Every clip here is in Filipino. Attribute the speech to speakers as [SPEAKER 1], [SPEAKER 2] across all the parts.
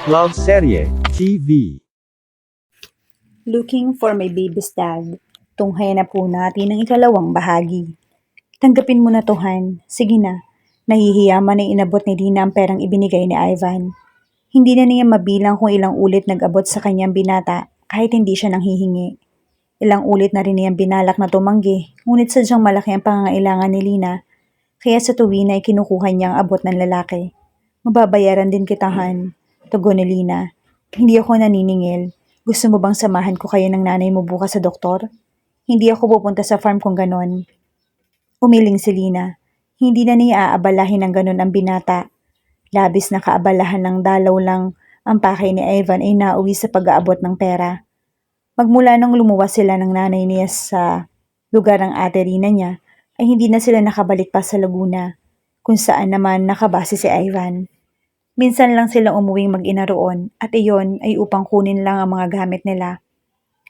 [SPEAKER 1] Love Serye TV.
[SPEAKER 2] Looking for my baby's dad. Tunghayan na po natin ang ikalawang bahagi. Tanggapin mo na to, Han. Sige na. Nahihiya man ay inabot ni Dina ang perang ibinigay ni Ivan. Hindi na niya mabilang kung ilang ulit nag-abot sa kanyang binata kahit hindi siya nanghihingi. Ilang ulit na rin niyang binalak na tumanggi, ngunit sadyang malaki ang pangangailangan ni Lina. Kaya sa tuwi na ay kinukuha niya ang abot ng lalaki. Mababayaran din kita, Han. Tugon ni Lina. Hindi ako naniningil. Gusto mo bang samahan ko kayo ng nanay mo bukas sa doktor? Hindi ako pupunta sa farm kung ganon. Umiling si Lina. Hindi na niya aabalahin ng ganon ang binata. Labis na kaabalahan ng dalaw lang ang pakay ni Ivan ay nauwi sa pag-aabot ng pera. Magmula nang lumuwas sila ng nanay niya sa lugar ng ate Rina niya, ay hindi na sila nakabalik pa sa Laguna, kung saan naman nakabase si Ivan. Minsan lang silang umuwing mag-ina roon at iyon ay upang kunin lang ang mga gamit nila.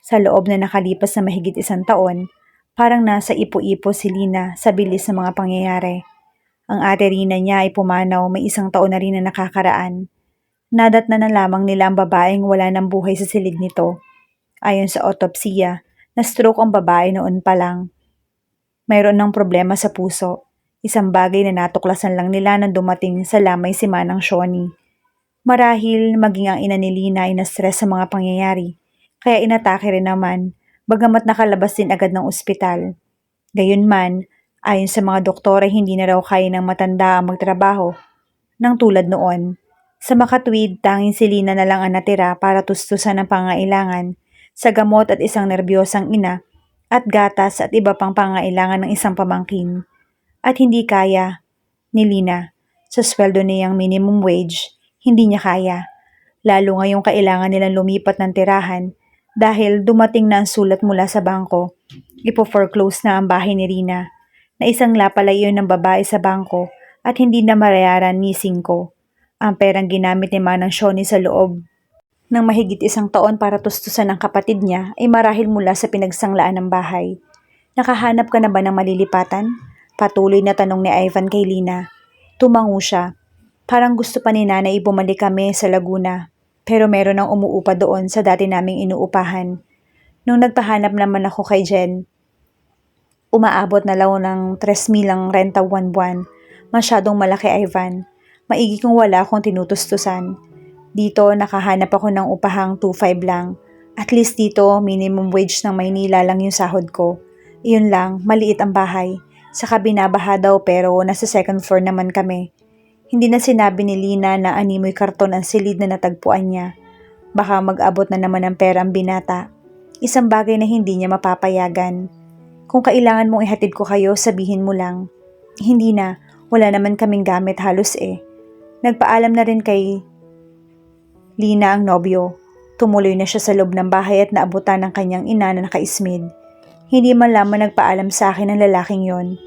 [SPEAKER 2] Sa loob na nakalipas na mahigit 1 taon, parang nasa ipo-ipo si Lina sa bilis ng mga pangyayari. Ang ate Rina niya ay pumanaw, may 1 taon na rin na nakakaraan. Nadat na lamang nila ang babaeng wala ng buhay sa silid nito. Ayon sa autopsiya, na-stroke ang babae noon pa lang. Mayroon ng problema sa puso. Isang bagay na natuklasan lang nila nang dumating sa lamay si Manang Shoni. Marahil maging ang ina ni Lina ay na-stress sa mga pangyayari, kaya inatake rin naman, bagamat nakalabas din agad ng ospital. Gayunman, ayon sa mga doktor ay hindi na raw kaya ng matanda ang magtrabaho ng tulad noon. Sa makatwid, tanging si Lina na lang ang natira para tustusan ang pangailangan sa gamot at isang nerbiyosang ina at gatas at iba pang pangailangan ng isang pamangkin. At hindi kaya ni Lina. Sa sweldo niyang minimum wage, hindi niya kaya. Lalo ngayong kailangan nilang lumipat ng tirahan dahil dumating na ang sulat mula sa bangko. Ipo-foreclose na ang bahay ni Rina, na isang lapalay yun ng babae sa bangko at hindi na marayaran ni Cinco. Ang perang ginamit ni Manang Shoni sa loob ng mahigit 1 taon para tustusan ang kapatid niya ay marahil mula sa pinagsanglaan ng bahay. Nakahanap ka na ba ng malilipatan? Patuloy na tanong ni Ivan kay Lina. Tumango siya. Parang gusto pa ni nanay bumalik kami sa Laguna. Pero meron ang umuupa doon sa dati naming inuupahan. Nung nagpahanap naman ako kay Jen, umaabot na lang ng 3,000 ang renta buwan-buwan. Masyadong malaki, Ivan. Maigi kung wala akong tinutustusan. Dito nakahanap ako ng upahang 2,500 lang. At least dito minimum wage ng Maynila lang yung sahod ko. Iyon lang, maliit ang bahay. Saka binabaha daw pero nasa 2nd floor naman kami. Hindi na sinabi ni Lina na animoy karton ang silid na natagpuan niya. Baka mag-abot na naman ng pera ang binata. Isang bagay na hindi niya mapapayagan. Kung kailangan mong ihatid ko kayo, sabihin mo lang. Hindi na, wala naman kaming gamit halos eh. Nagpaalam na rin kay Lina ang nobyo. Tumuloy na siya sa loob ng bahay at naabutan ng kanyang ina na nakaismid. Hindi man lamang nagpaalam sa akin ang lalaking yon.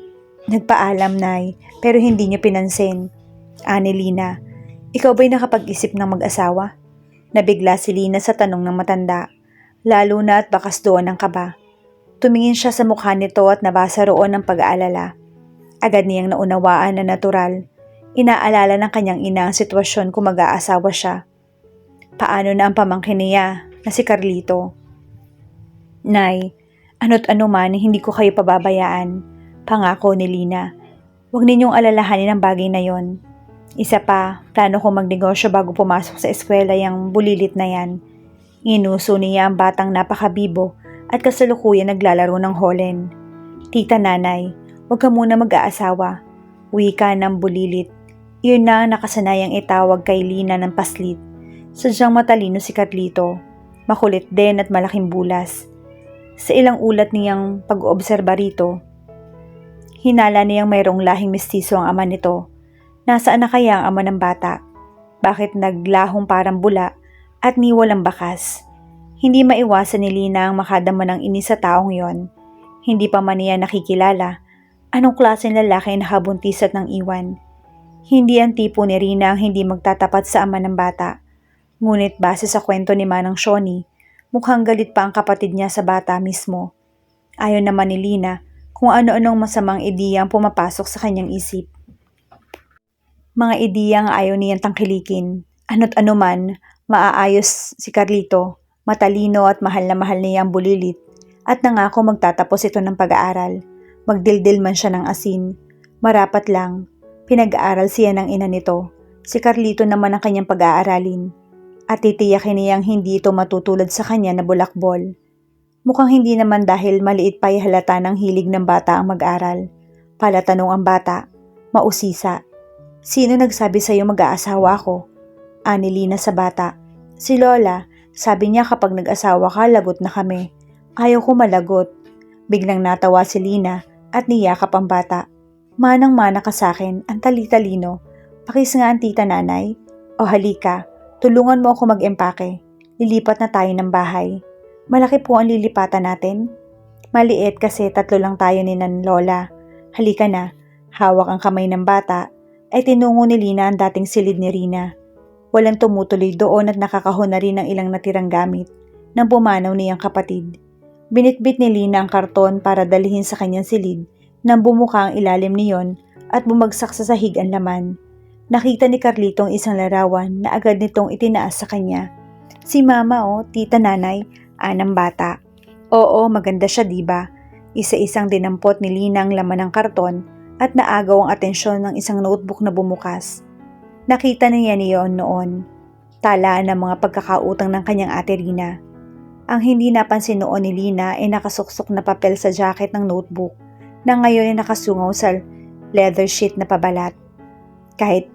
[SPEAKER 2] Nagpaalam, Nay, pero hindi niyo pinansin. Ani Lina, ikaw ba'y nakapag-isip ng mag-asawa? Nabigla si Lina sa tanong ng matanda, lalo na at bakas doon ang kaba. Tumingin siya sa mukha nito at nabasa roon ang pag-aalala. Agad niyang naunawaan na natural. Inaalala ng kanyang ina ang sitwasyon kung mag-aasawa siya. Paano na ang pamangkin niya na si Carlito? Nay, ano't ano man, hindi ko kayo pababayaan. Pangako ni Lina. Huwag ninyong alalahanin ang bagay na yon. Isa pa, plano kong magnegosyo bago pumasok sa eskwela yung bulilit na yan. Inuso niya ang batang napakabibo at kasalukuyan naglalaro ng holen. Tita nanay, huwag ka muna mag-aasawa. Wika ng bulilit. Iyon na ang nakasanayang itawag kay Lina ng paslit. Sadyang matalino si Carlito. Makulit din at malaking bulas. Sa ilang ulat niyang pag-oobserba rito, hinala niyang mayroong lahing mestizo ang ama nito. Nasaan na kaya ang ama ng bata? Bakit naglahong parang bula at ni walang bakas? Hindi maiwasan ni Lina ang makadama ng inis sa taong yon. Hindi pa man niya nakikilala. Anong klaseng lalaki ang nakabuntis at nang iwan? Hindi ang tipo ni Rina ang hindi magtatapat sa ama ng bata. Ngunit base sa kwento ni Manang Shoni, mukhang galit pa ang kapatid niya sa bata mismo. Ayon naman ni Lina kung ano-anong masamang ideya ang pumapasok sa kanyang isip. Mga ideyang ayaw niyang tangkilikin. Ano't ano man, Maaayos si Carlito, matalino at mahal niya ang bulilit at nangako magtatapos ito ng pag-aaral. Magdildil man siya ng asin. Marapat lang, pinag-aaral siya ng ina nito. Si Carlito naman ang kanyang pag-aaralin at titiyakin niyang hindi ito matutulad sa kanya na bulakbol. Mukhang hindi naman dahil maliit pa ay halata ng hilig ng bata ang mag-aral. Palatanong ang bata, mausisa. Sino nagsabi sa'yo mag-aasawa ako? Ani Lina sa bata. Si Lola, sabi niya kapag nag-asawa ka, lagot na kami. Ayaw ko malagot. Biglang natawa si Lina at niyakap ang bata. Manang-mana ka sa akin, ang tali-talino. Pakis nga ang tita nanay. O halika, tulungan mo ako mag-empake. Lilipat na tayo ng bahay. Malaki po ang lilipatan natin. Maliit kasi 3 lang tayo ni Nan Lola. Halika na. Hawak ang kamay ng bata ay tinungo ni Lina ang dating silid ni Rina. Walang tumutuloy doon at nakakahon na rin ng ilang natirang gamit nang pumanaw niyang kapatid. Binitbit ni Lina ang karton para dalhin sa kanyang silid nang bumuka ang ilalim niyon at bumagsak sa sahig ang laman. Nakita ni Carlito ang isang larawan na agad nitong itinaas sa kanya. Si Mama tita nanay, anang bata. Oo, maganda siya diba? Isa-isang dinampot ni Lina ang laman ng karton at naagaw ang atensyon ng isang notebook na bumukas. Nakita niya niyon noon. Talaan ng mga pagkakautang ng kanyang ate Rina. Ang hindi napansin noon ni Lina ay nakasuksok na papel sa jacket ng notebook na ngayon ay nakasungaw sa leather sheet na pabalat. Kahit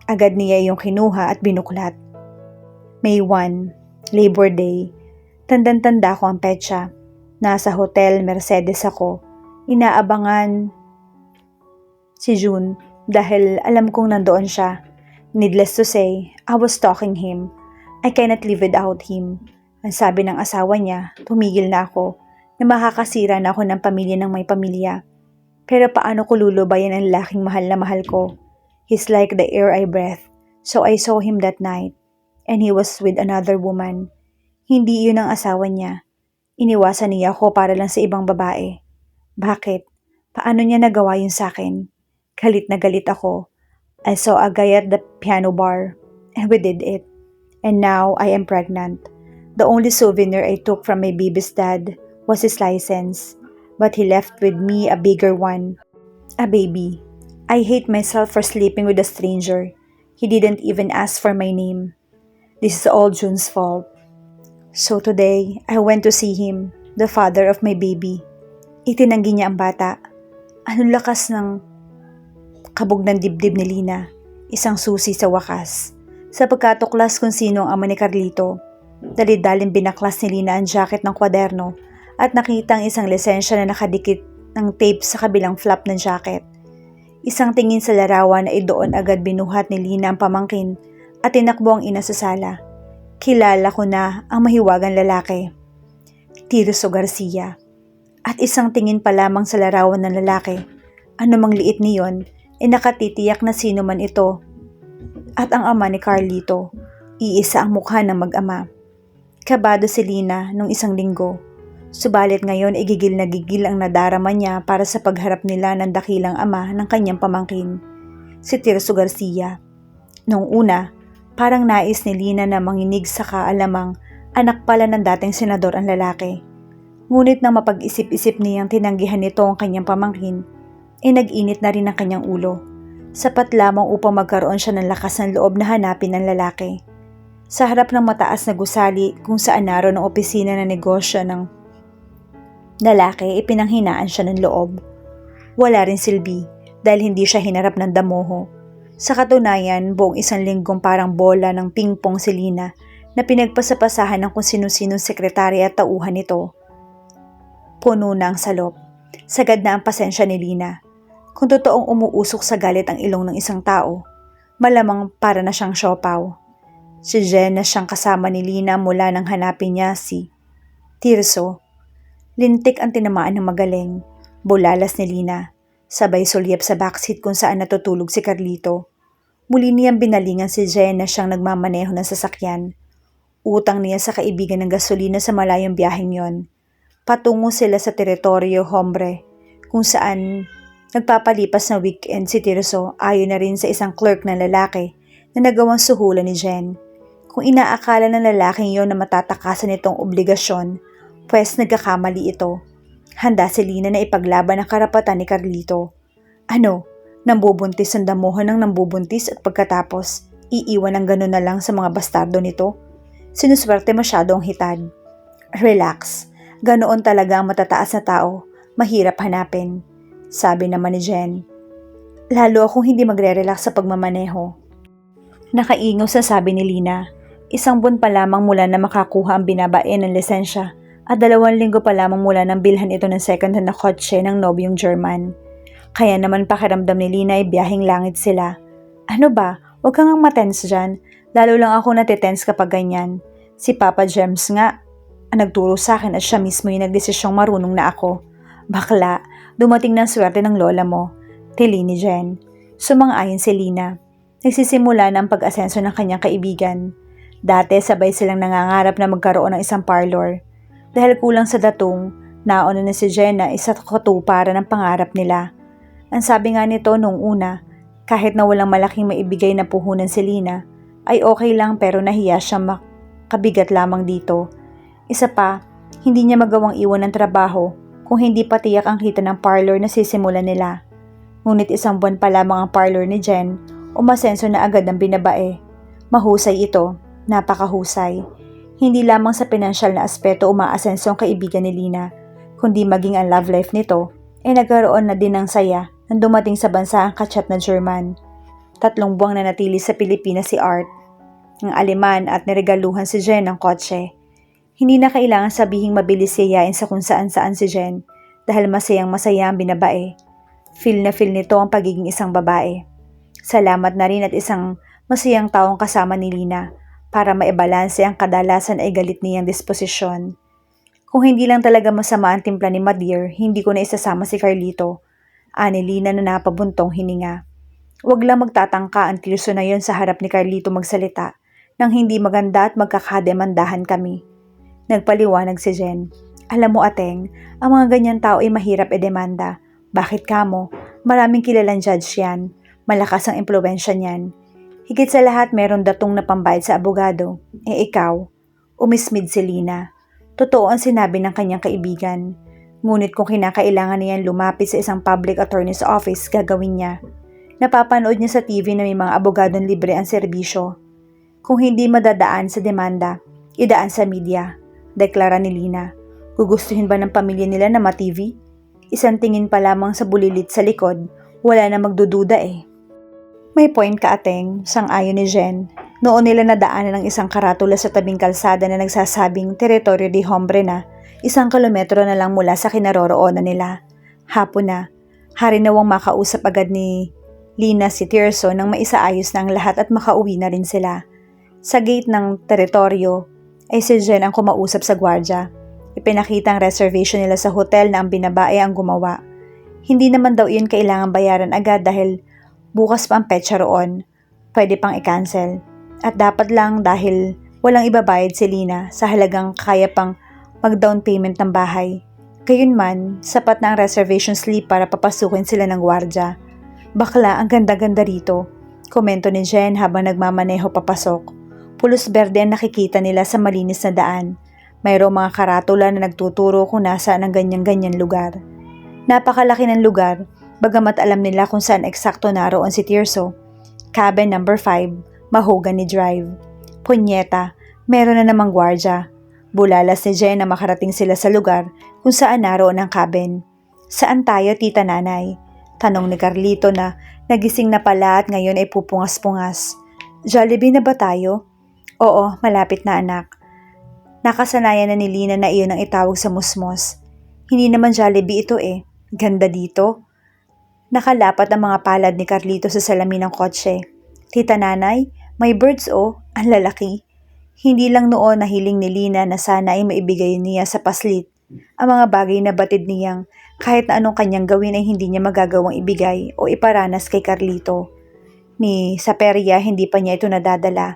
[SPEAKER 2] agad niya yung kinuha at binuklat. May 1, Labor Day. Tandang-tanda ko ang petsa. Nasa Hotel Mercedes ako. Inaabangan si June dahil alam kong nandoon siya. Needless to say, I was stalking him. I cannot live without him. Ang sabi ng asawa niya, tumigil na ako na makakasira na ako ng pamilya ng may pamilya. Pero paano ko lulubayan ang laking mahal na mahal ko? He's like the air I breathe. So I saw him that night. And he was with another woman. Hindi yun ang asawa niya. Iniwasan niya ako para lang sa ibang babae. Bakit? Paano niya nagawa yun sa akin? Galit na galit ako. I saw a guy at the piano bar, and we did it. And now I am pregnant. The only souvenir I took from my baby's dad was his license, but he left with me a bigger one. A baby. I hate myself for sleeping with a stranger. He didn't even ask for my name. This is all June's fault. So today, I went to see him, the father of my baby. Itinanggi niya ang bata. Anong lakas ng kabog ng dibdib ni Lina, isang susi sa wakas. Sa pagkatuklas kung sino ang ama ni Carlito, dali-daling binaklas ni Lina ang jacket ng kwaderno at nakita ang isang lisensya na nakadikit ng tape sa kabilang flap ng jacket. Isang tingin sa larawan ay doon agad binuhat ni Lina ang pamangkin at tinakbo ang ina sa sala. Kilala ko na ang mahiwagang lalaki. Tirso Garcia. At isang tingin pa lamang sa larawan ng lalaki, anumang liit niyon, ay nakatitiyak na sino man ito. At ang ama ni Carlito, iisa ang mukha ng mag-ama. Kabado si Lina nung isang linggo. Subalit ngayon ay gigil na gigil ang nadarama niya para sa pagharap nila ng dakilang ama ng kanyang pamangkin, si Tirso Garcia. Noong una, parang nais ni Lina na manginig sa kaalamang anak pala ng dating senador ang lalaki. Ngunit nang mapag-isip-isip niyang tinanggihan nito ang kanyang pamangkin, nag-init na rin ang kanyang ulo. Sapat lamang upang magkaroon siya ng lakas ng loob na hanapin ang lalaki. Sa harap ng mataas na gusali kung saan naroon ang opisina ng negosyo ng lalaki, ipinanghinaan siya ng loob. Wala rin silbi dahil hindi siya hinarap ng damoho. Sa katunayan, buong isang linggong parang bola ng pingpong si Lina na pinagpasapasahan ng kung sino-sinong sekretary at tauhan nito. Puno na ang salop. Sagad na ang pasensya ni Lina. Kung totoong umuusok sa galit ang ilong ng isang tao, malamang para na siyang siopaw. Si Jen na siyang kasama ni Lina mula nang hanapin niya si Tirso. Lintik ang tinamaan ng magaling. Bulalas ni Lina. Sabay sulyap sa backseat kung saan natutulog si Carlito. Muli niyang binalingan si Jen na siyang nagmamaneho ng sasakyan. Utang niya sa kaibigan ng gasolina sa malayong biyaheng yon. Patungo sila sa teritoryo Hombre, kung saan nagpapalipas na weekend si Tirso ayon na rin sa isang clerk na lalaki na nagawang suhulan ni Jen. Kung inaakala ng lalaking yon na matatakasan itong obligasyon, pwes nagkakamali ito. Handa si Lina na ipaglaban ang karapatan ni Carlito. Ano, nambubuntis ang damuhan ng nambubuntis at pagkatapos, iiwan ng gano'n na lang sa mga bastardo nito? Sinuswerte masyado ang hitad. Relax, ganoon talaga ang matataas na tao, mahirap hanapin, sabi naman ni Jen. Lalo akong hindi magre-relax sa pagmamaneho. Nakaingaw sa sabi ni Lina. 1 buwan pa lamang mula na makakuha ang binabae ng lisensya at 2 linggo pa lamang mula nang bilhan ito ng second-hand na kotse ng nobyong German. Kaya naman pakiramdam ni Lina ay biyaheng langit sila. Ano ba? Huwag kang matense dyan. Lalo lang ako natitense kapag ganyan. Si Papa James nga ang nagturo sa akin at siya mismo yung nagdesisyong marunong na ako. Bakla, dumating ng swerte ng lola mo. Tili ni Jen. Sumang-ayon si Lina. Nagsisimula na ang pag-asenso ng kanyang kaibigan. Dati sabay silang nangangarap na magkaroon ng isang parlor. Dahil kulang sa datong, nauna na si Jen na isa katuparan ng pangarap nila. Ang sabi nga nito nung una, kahit na walang malaking maibigay na puhunan si Lina, ay okay lang pero nahiya siya makabigat lamang dito. Isa pa, hindi niya magawang iwan ng trabaho kung hindi pa tiyak ang kita ng parlor na sisimulan nila. Ngunit 1 buwan pa lamang ang parlor ni Jen, umasenso na agad ang binabae. Mahusay ito, napakahusay. Hindi lamang sa pinansyal na aspeto umaasenso ang kaibigan ni Lina, kundi maging ang love life nito ay nagkaroon na din ng saya nang dumating sa bansa ang kachat na German. 3 buwang na natili sa Pilipinas si Art, ang Aleman at niregaluhan si Jen ng kotse. Hindi na kailangan sabihing mabilis yayain sa kung saan-saan si Jen dahil masayang masaya ang binabae. Feel na feel nito ang pagiging isang babae. Salamat na rin at isang masayang taong kasama ni Lina para maibalanse ang kadalasan ay galit niyang disposisyon. Kung hindi lang talaga masama ang timpla ni Madir, hindi ko na isasama si Carlito. Ani Lina na napabuntong hininga. Huwag lang magtatangka ang Tirso na yon sa harap ni Carlito magsalita nang hindi maganda at magkakademandahan kami. Nagpaliwanag si Jen. Alam mo Ateng, ang mga ganyan tao ay mahirap edemanda. Bakit kamo? Maraming kilalang judge yan. Malakas ang impluwensya niyan. Higit sa lahat meron datong na pambayad sa abogado. Ikaw, umismid si Lina. Totoo ang sinabi ng kanyang kaibigan. Ngunit kung kinakailangan niyan lumapit sa isang public attorney's office, gagawin niya. Napapanood niya sa TV na may mga abogadong libre ang serbisyo. Kung hindi madadaan sa demanda, idaan sa media, deklara ni Lina. Gugustuhin ba ng pamilya nila na ma-TV? Isang tingin pa lamang sa bulilit sa likod, wala na magdududa eh. May point ka Ateng, sang-ayon ni Jen. Noon nila nadaanan ng isang karatula sa tabing kalsada na nagsasabing teritoryo di hombre na, 1 kilometro na lang mula sa kinaroroonan nila. Hapon na, harinawang makausap agad ni Lina si Tirso nang maisaayos na ang lahat at makauwi na rin sila. Sa gate ng teritoryo ay si Jen ang kumausap sa gwardya. Ipinakita ang reservation nila sa hotel na ang binabae ang gumawa. Hindi naman daw iyon kailangan bayaran agad dahil bukas pa ang petsa roon. Pwede pang i-cancel. At dapat lang dahil walang ibabayad si Lina sa halagang kaya pang mag-down payment ng bahay. Gayunman, sapat na ang reservation slip para papasukin sila ng gwardya. Bakla, ang ganda-ganda rito. Komento ni Jen habang nagmamaneho papasok. Pulos berde ang nakikita nila sa malinis na daan. Mayroong mga karatula na nagtuturo kung nasaan ang ganyan-ganyan lugar. Napakalaki ng lugar, bagamat alam nila kung saan eksakto naroon si Tirso. Cabin number 5, Mahogany Drive. Punyeta, meron na namang gwardya. Bulalas ni Jen na makarating sila sa lugar kung saan naroon ang cabin. Saan tayo, tita nanay? Tanong ni Carlito na nagising na pala at ngayon ay pupungas-pungas. Jollibee na ba tayo? Oo, malapit na anak. Nakasanayan na ni Lina na iyon ang itawag sa musmos. Hindi naman Jollibee ito eh. Ganda dito. Nakalapat ang mga palad ni Carlito sa salamin ng kotse. Tita nanay, may birds oh, ang lalaki. Hindi lang noon nahiling ni Lina na sana ay maibigay niya sa paslit ang mga bagay na batid niyang kahit na anong kanyang gawin ay hindi niya magagawang ibigay o iparanas kay Carlito. Ni sa perya hindi pa niya ito nadadala.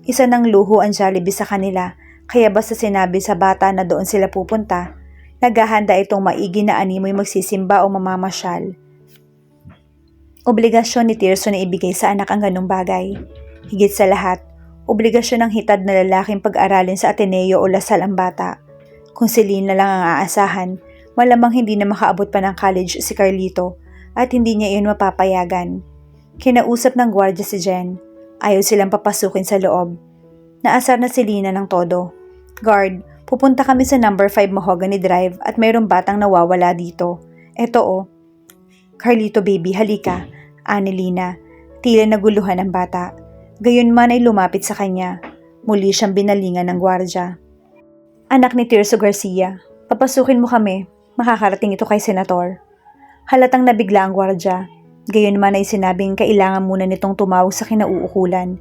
[SPEAKER 2] Isa ng luho ang Jollibee sa kanila. Kaya basta sinabi sa bata na doon sila pupunta, naghahanda itong maigi na animoy magsisimba o mamamasyal. Obligasyon ni Tirso na ibigay sa anak ang ganong bagay. Higit sa lahat, Obligasyon ng hitad na lalaking pag-aralin sa Ateneo o Lasal ang bata. Kung si Lina lang ang aasahan, malamang hindi na makaabot pa ng college si Carlito at hindi niya iyon mapapayagan. Kinausap ng gwardiya si Jen. Ayaw silang papasukin sa loob. Naasar na si Lina ng todo. "Guard, pupunta kami sa number 5 Mahogany Drive at mayroong batang nawawala dito. Eto oh." "Carlito baby, halika," ani Lina. Tila naguluhan ang bata. Gayunman ay lumapit sa kanya. Muli siyang binalingan ng gwardiya. "Anak ni Tirso Garcia, papasukin mo kami. Makakarating ito kay Senator." Halatang nabigla ang gwardiya. Gayunman ay sinabing kailangan muna nitong tumawag sa kinauukulan.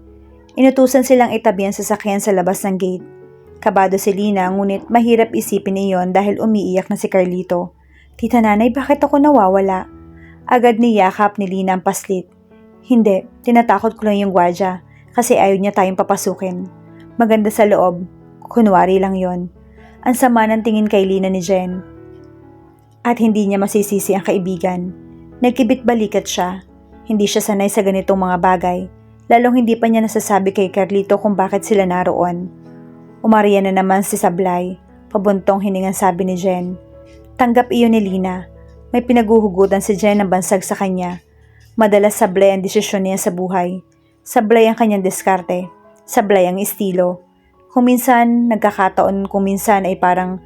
[SPEAKER 2] Inutusan silang itabi ang sasakyan sa labas ng gate. Kabado si Lina, ngunit mahirap isipin iyon dahil umiiyak na si Carlito. "Tita Nanay, bakit ako nawawala?" Agad niyakap ni Lina ang paslit. "Hindi, tinatakot ko lang yung gwardiya kasi ayaw niya tayong papasukin. Maganda sa loob, kunwari lang yon." Ang sama ng tingin kay Lina ni Jen. At hindi niya masisisi ang kaibigan. Nagkibit balikat siya. Hindi siya sanay sa ganitong mga bagay, lalong hindi pa niya nasasabi kay Carlito kung bakit sila naroon. Umariya na naman si Sablay. Pabuntong hiningang sabi ni Jen. Tanggap iyon ni Lina. May pinaguhugutan si Jen ng bansag sa kanya. Madalas sablay ang desisyon niya sa buhay. Sablay ang kanyang diskarte. Sablay ang estilo. Kung minsan nagkakataon, kung minsan ay parang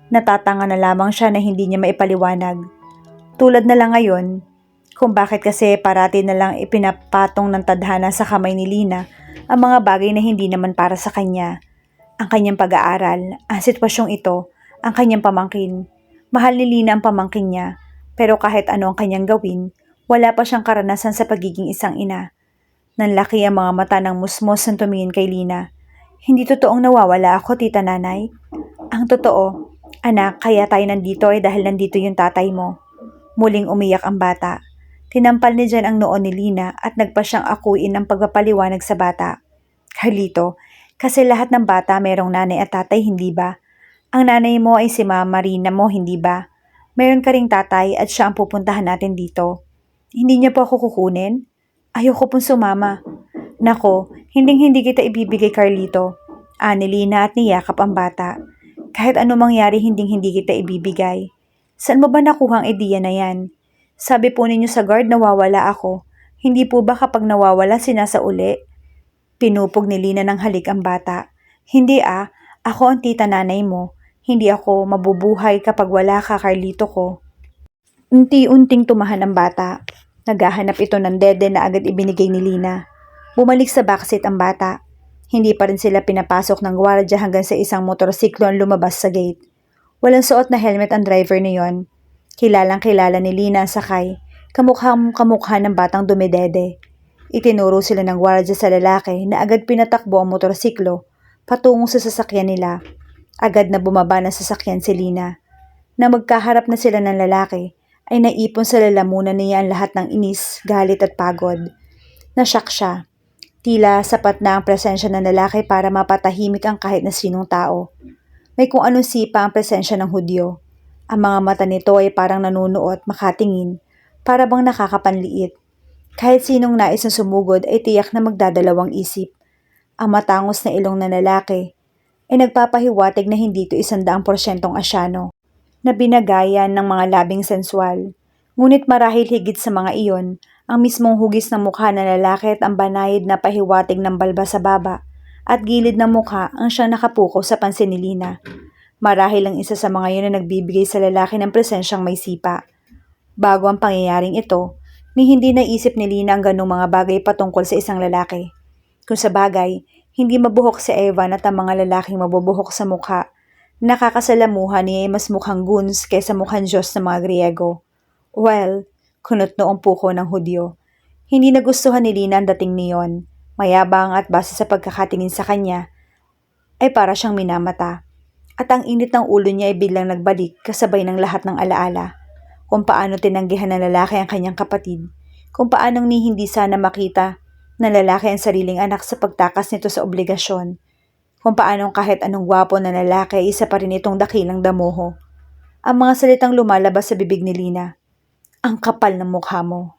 [SPEAKER 2] natatanga na lamang siya na hindi niya maipaliwanag. Tulad na lang ngayon, kung bakit kasi parati na lang ipinapatong ng tadhana sa kamay ni Lina ang mga bagay na hindi naman para sa kanya. Ang kanyang pag-aaral, ang sitwasyong ito, ang kanyang pamangkin. Mahal ni Lina ang pamangkin niya, pero kahit ano ang kanyang gawin, wala pa siyang karanasan sa pagiging isang ina. Nanlaki ang mga mata ng musmos ng tumingin kay Lina. "Hindi totoong nawawala ako, Tita Nanay." "Ang totoo, anak, kaya tayo nandito ay dahil nandito yung tatay mo." Muling umiyak ang bata. Tinampal ni Jen ang noon ni Lina at nagpa siyang akuin ang pagpapaliwanag sa bata. "Carlito, kasi lahat ng bata merong nanay at tatay, hindi ba? Ang nanay mo ay si Mama Marina mo, hindi ba? Meron ka ring tatay at siya ang pupuntahan natin dito. Hindi niya po ako kukunin? Ayoko pong sumama." "Nako, hindi kita ibibigay, Carlito." Ani Lina at niyakap ang bata. "Kahit ano mangyari, hindi kita ibibigay." "Saan mo ba nakuha ang ideya na yan? Sabi po ninyo sa guard nawawala ako. Hindi po ba kapag nawawala sinasauli?" Pinupog ni Lina ng halik ang bata. "Hindi ako ang tita nanay mo. Hindi ako mabubuhay kapag wala ka, Carlito ko." Unti-unting tumahan ang bata. Naghahanap ito ng dede na agad ibinigay ni Lina. Bumalik sa backseat ang bata. Hindi pa rin sila pinapasok ng gwardiya hanggang sa isang motorsiklo ang lumabas sa gate. Walang suot na helmet ang driver niyon. Kilalang-kilala ni Lina ang sakay. Kamukhang-kamukha ng batang dumidede. Itinuro sila ng gwardiya sa lalaki na agad pinatakbo ang motorsiklo patungo sa sasakyan nila. Agad na bumaba ng sasakyan si Lina. Na magkaharap na sila ng lalaki, ay naipon sa lalamunan niya ang lahat ng inis, galit at pagod. Nasyak siya. Tila sapat na ang presensya ng lalaki para mapatahimik ang kahit na sinong tao. May kung anong sipa ang presensya ng Hudyo. Ang mga mata nito ay parang nanunuot, makatingin, para bang nakakapanliit. Kahit sinong nais na sumugod ay tiyak na magdadalawang isip. Ang matangos na ilong ng lalaki ay nagpapahiwatig na hindi ito 100% asyano, na binagayan ng mga labing sensual. Ngunit marahil higit sa mga iyon, ang mismong hugis ng mukha ng lalaki at ang banayad na pahiwatig ng balba sa baba at gilid ng mukha ang siyang nakapukaw sa pansin ni Lina. Marahil ang isa sa mga iyon na nagbibigay sa lalaki ng presensyang may sipa. Bago ang pangyayaring ito, hindi naisip ni Lina ang ganong mga bagay patungkol sa isang lalaki. Kung sa bagay, hindi mabuhok si Evan at ang mga lalaking mabubuhok sa mukha. Nakakasalamuhan niya ay mas mukhang goons kaysa mukhang Diyos ng mga Griego. Well, kunot noong puko ng Hudyo. Hindi nagustuhan ni Lina ang dating niyon. Mayabang at base sa pagkakatingin sa kanya, ay para siyang minamata. At ang init ng ulo niya ay biglang nagbalik kasabay ng lahat ng alaala. Kung paano tinanggihan ng lalaki ang kanyang kapatid. Kung paanong hindi sana makita ng lalaki ang sariling anak sa pagtakas nito sa obligasyon. Kung paanong kahit anong gwapo na lalaki ay isa pa rin itong dakilang damuho. Ang mga salitang lumalabas sa bibig ni Lina. "Ang kapal ng mukha mo."